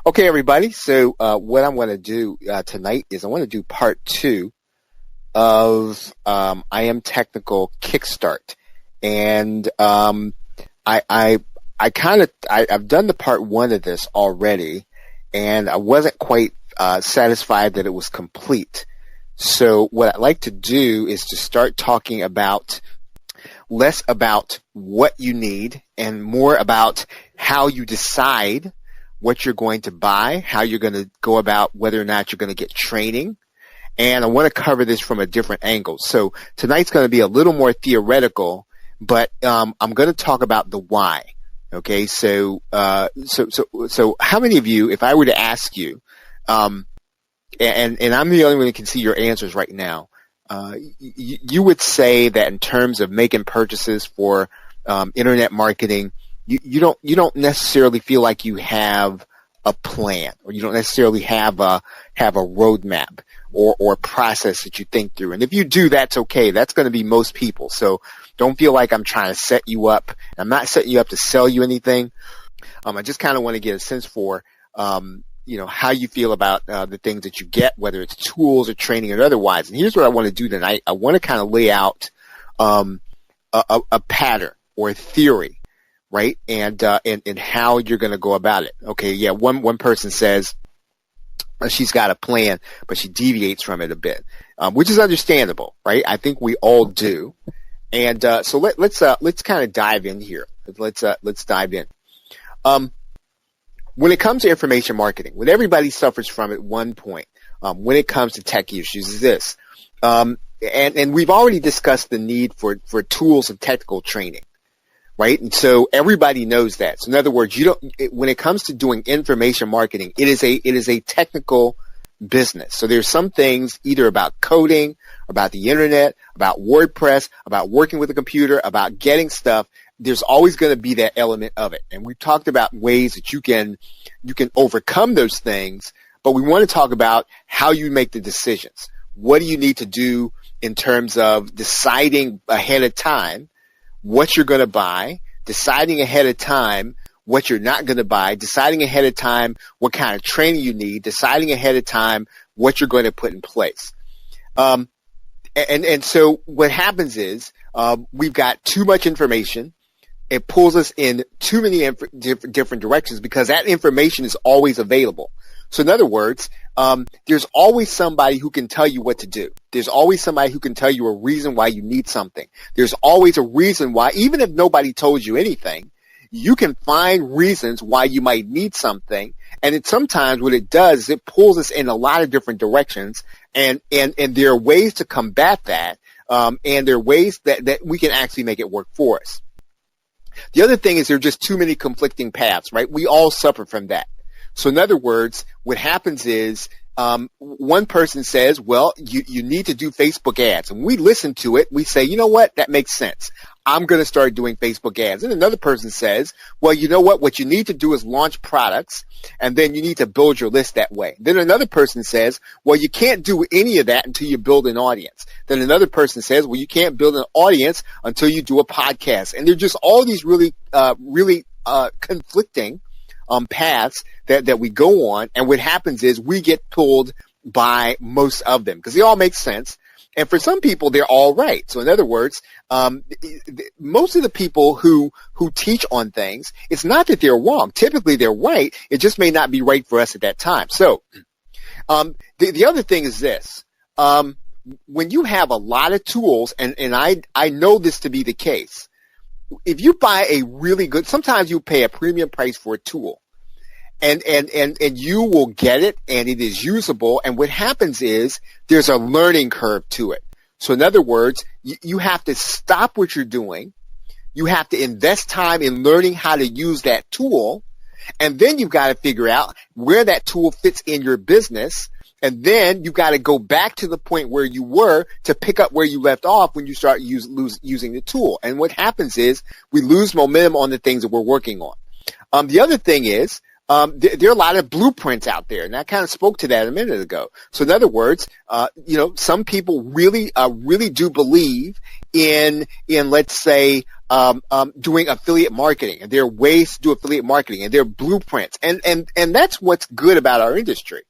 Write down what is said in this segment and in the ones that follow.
Okay, everybody. So what I'm going to do tonight is I want to do part 2 of I Am Technical Kickstart, and I've done the part 1 of this already, and I wasn't quite satisfied that it was complete. So what I'd like to do is to start talking about less about what you need and more about how you decide what you're going to buy, how you're going to go about whether or not you're going to get training. And I want to cover this from a different angle. So tonight's going to be a little more theoretical, but I'm going to talk about the why. Okay, so how many of you, if I were to ask you, and I'm the only one who can see your answers right now, you would say that in terms of making purchases for internet marketing, you don't necessarily feel like you have a plan, or you don't necessarily have a roadmap or a process that you think through. And if you do, that's okay. That's going to be most people. So don't feel like I'm trying to set you up. I'm not setting you up to sell you anything. I just kind of want to get a sense for how you feel about the things that you get, whether it's tools or training or otherwise. And here's what I want to do tonight. I want to kind of lay out a pattern or a theory, right? And how you're going to go about it. Okay, yeah, one person says she's got a plan, but she deviates from it a bit, which is understandable, right? I think we all do. And so let's kind of dive in here. Let's dive in. When it comes to information marketing, what everybody suffers from at one point, when it comes to tech issues, is this. And we've already discussed the need for tools and technical training, right? And so everybody knows that. So in other words, when it comes to doing information marketing, it is a technical business. So there's some things either about coding, about the internet, about WordPress, about working with a computer, about getting stuff. There's always going to be that element of it. And we've talked about ways that you can overcome those things, but we want to talk about how you make the decisions. What do you need to do in terms of deciding ahead of time what you're going to buy, deciding ahead of time what you're not going to buy, deciding ahead of time what kind of training you need, deciding ahead of time what you're going to put in place. And so what happens is we've got too much information. It pulls us in too many different directions because that information is always available. So in other words, there's always somebody who can tell you what to do. There's always somebody who can tell you a reason why you need something. There's always a reason why, even if nobody told you anything, you can find reasons why you might need something. And sometimes what it does is it pulls us in a lot of different directions. And there are ways to combat that. And there are ways that we can actually make it work for us. The other thing is there are just too many conflicting paths, right? We all suffer from that. So in other words, what happens is one person says, well, you need to do Facebook ads. And we listen to it. We say, you know what? That makes sense. I'm going to start doing Facebook ads. And another person says, well, you know what you need to do is launch products, and then you need to build your list that way. Then another person says, well, you can't do any of that until you build an audience. Then another person says, well, you can't build an audience until you do a podcast. And they're just all these really conflicting paths that we go on. And what happens is we get pulled by most of them because they all make sense. And for some people, they're all right. So in other words, most of the people who teach on things, it's not that they're wrong. Typically, they're right. It just may not be right for us at that time. So the other thing is this. When you have a lot of tools, and I know this to be the case, if you buy a really good, sometimes you pay a premium price for a tool. And you will get it, and it is usable. And what happens is there's a learning curve to it. So in other words, you have to stop what you're doing. You have to invest time in learning how to use that tool. And then you've got to figure out where that tool fits in your business. And then you've got to go back to the point where you were to pick up where you left off when you start using the tool. And what happens is we lose momentum on the things that we're working on. The other thing is, there are a lot of blueprints out there, and I kind of spoke to that a minute ago. So in other words, some people really do believe in let's say, doing affiliate marketing, and there are ways to do affiliate marketing, and there are blueprints, and that's what's good about our industry.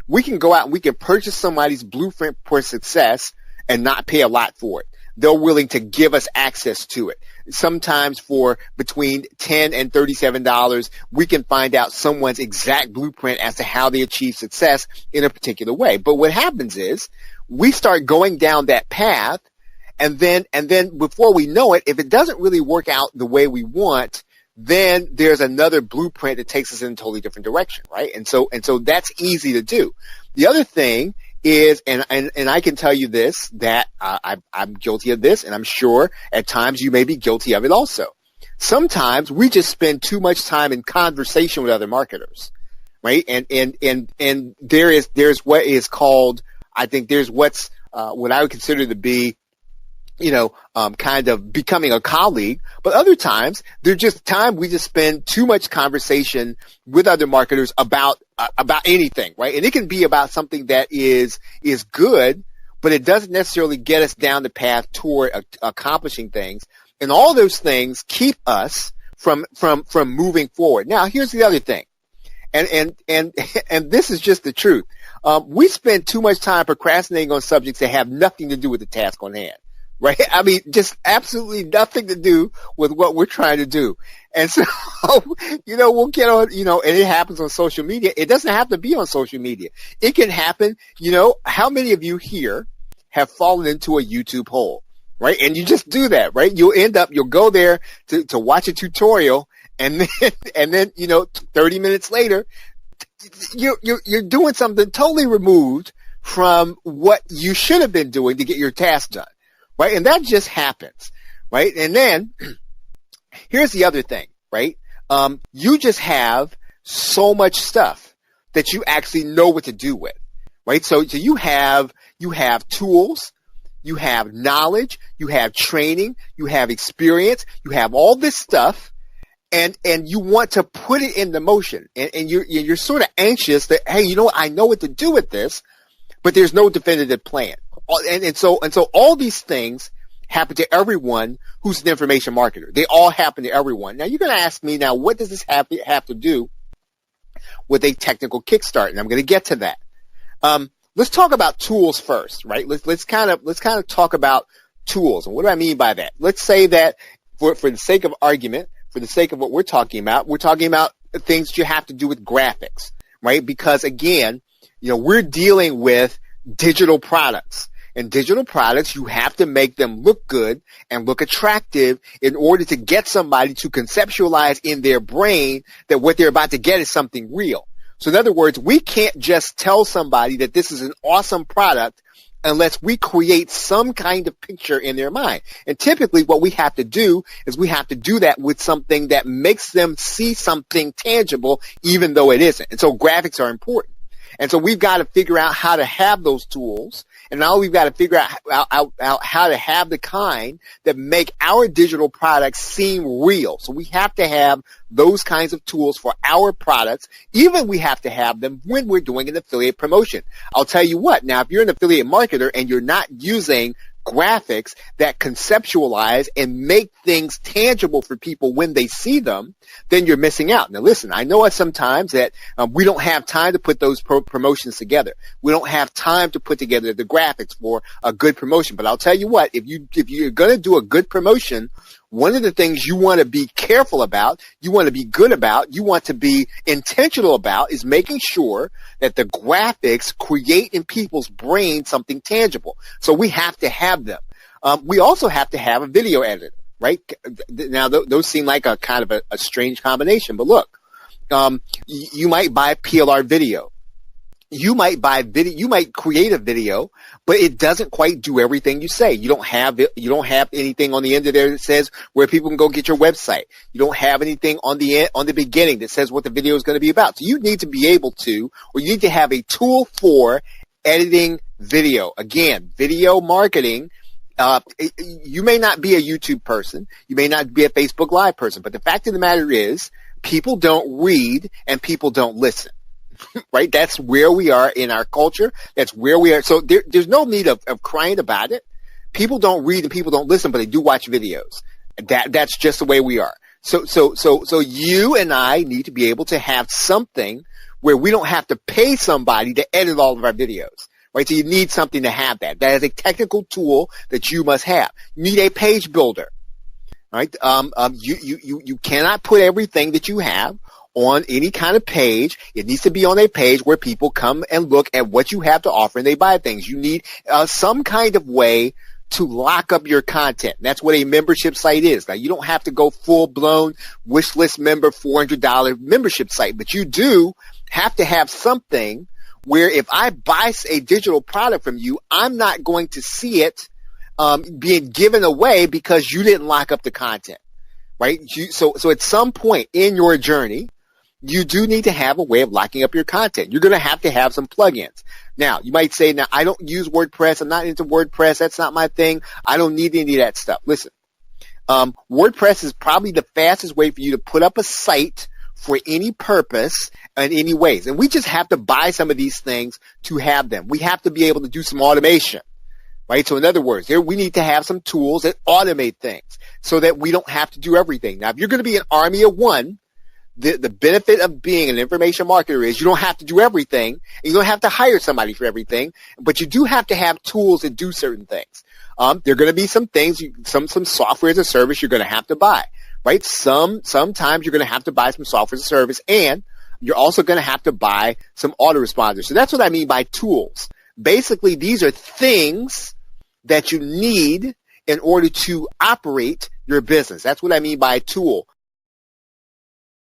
We can go out and we can purchase somebody's blueprint for success and not pay a lot for it. They're willing to give us access to it. Sometimes for between $10 and $37, we can find out someone's exact blueprint as to how they achieve success in a particular way. But what happens is we start going down that path, and then before we know it, if it doesn't really work out the way we want, then there's another blueprint that takes us in a totally different direction, right? And so that's easy to do. The other thing is, and I can tell you this, that I'm guilty of this, and I'm sure at times you may be guilty of it also. Sometimes we just spend too much time in conversation with other marketers, right? And there's what is called, I think there's what I would consider to be, kind of becoming a colleague, but other times there's just time we just spend too much conversation with other marketers about anything, right? And it can be about something that is good, but it doesn't necessarily get us down the path toward accomplishing things. And all those things keep us from moving forward. Now, here's the other thing. And this is just the truth. We spend too much time procrastinating on subjects that have nothing to do with the task on hand. Right? I mean, just absolutely nothing to do with what we're trying to do. And so, we'll get on, and it happens on social media. It doesn't have to be on social media. It can happen, how many of you here have fallen into a YouTube hole, right? And you just do that, right? You'll go there to watch a tutorial, and then, 30 minutes later, you're doing something totally removed from what you should have been doing to get your task done. Right? And that just happens, right? And then here's the other thing, right? You just have so much stuff that you actually know what to do with, right? So you have tools, you have knowledge, you have training, you have experience, you have all this stuff, and you want to put it into motion, and you're sort of anxious that, hey, I know what to do with this, but there's no definitive plan. And so all these things happen to everyone who's an information marketer. They all happen to everyone. Now, you're going to ask me, now, what does this have to do with a technical kickstart? And I'm going to get to that. Let's talk about tools first, right? Let's kind of talk about tools. And what do I mean by that? Let's say that for the sake of argument, for the sake of what we're talking about things you have to do with graphics, right? Because again, we're dealing with digital products. And digital products, you have to make them look good and look attractive in order to get somebody to conceptualize in their brain that what they're about to get is something real. So in other words, we can't just tell somebody that this is an awesome product unless we create some kind of picture in their mind. And typically what we have to do is we have to do that with something that makes them see something tangible, even though it isn't. And so graphics are important. And so we've got to figure out how to have those tools. And now we've got to figure out how to have the kind that make our digital products seem real. So we have to have those kinds of tools for our products. Even we have to have them when we're doing an affiliate promotion. I'll tell you what, now if you're an affiliate marketer and you're not using graphics that conceptualize and make things tangible for people when they see them, then you're missing out. Now listen, I know sometimes that we don't have time to put those promotions together. We don't have time to put together the graphics for a good promotion. But I'll tell you what, if you're going to do a good promotion, one of the things you want to be careful about, you want to be good about, you want to be intentional about is making sure that the graphics create in people's brains something tangible. So we have to have them. We also have to have a video editor, right? Now, those seem like a kind of a strange combination, but look, you might buy PLR video. You might buy video, you might create a video, but it doesn't quite do everything you say. You don't have anything on the end of there that says where people can go get your website. You don't have anything on the beginning that says what the video is going to be about. So you need to be able to, or you need to have a tool for editing video. Again, video marketing. You may not be a YouTube person. You may not be a Facebook Live person, but the fact of the matter is people don't read and people don't listen. Right? That's where we are in our culture. That's where we are. So there's no need of crying about it. People don't read and people don't listen, but they do watch videos. That's just the way we are. So you and I need to be able to have something where we don't have to pay somebody to edit all of our videos, right? So you need something to have that. That is a technical tool that you must have. You need a page builder, right? You cannot put everything that you have on any kind of page. It needs to be on a page where people come and look at what you have to offer and they buy things. You need some kind of way to lock up your content. And that's what a membership site is. Now, you don't have to go full-blown wish list member, $400 membership site, but you do have to have something where if I buy a digital product from you, I'm not going to see it being given away because you didn't lock up the content, right? So at some point in your journey, you do need to have a way of locking up your content. You're going to have some plugins. Now, you might say, now, I don't use WordPress. I'm not into WordPress. That's not my thing. I don't need any of that stuff. Listen, WordPress is probably the fastest way for you to put up a site for any purpose in any ways. And we just have to buy some of these things to have them. We have to be able to do some automation, right? So in other words, we need to have some tools that automate things so that we don't have to do everything. Now, if you're going to be an army of one, the benefit of being an information marketer is you don't have to do everything, and you don't have to hire somebody for everything, but you do have to have tools that do certain things. There are going to be some things, some software as a service you're going to have to buy, right? Sometimes you're going to have to buy some software as a service, and you're also going to have to buy some autoresponders. So that's what I mean by tools. Basically, these are things that you need in order to operate your business. That's what I mean by a tool.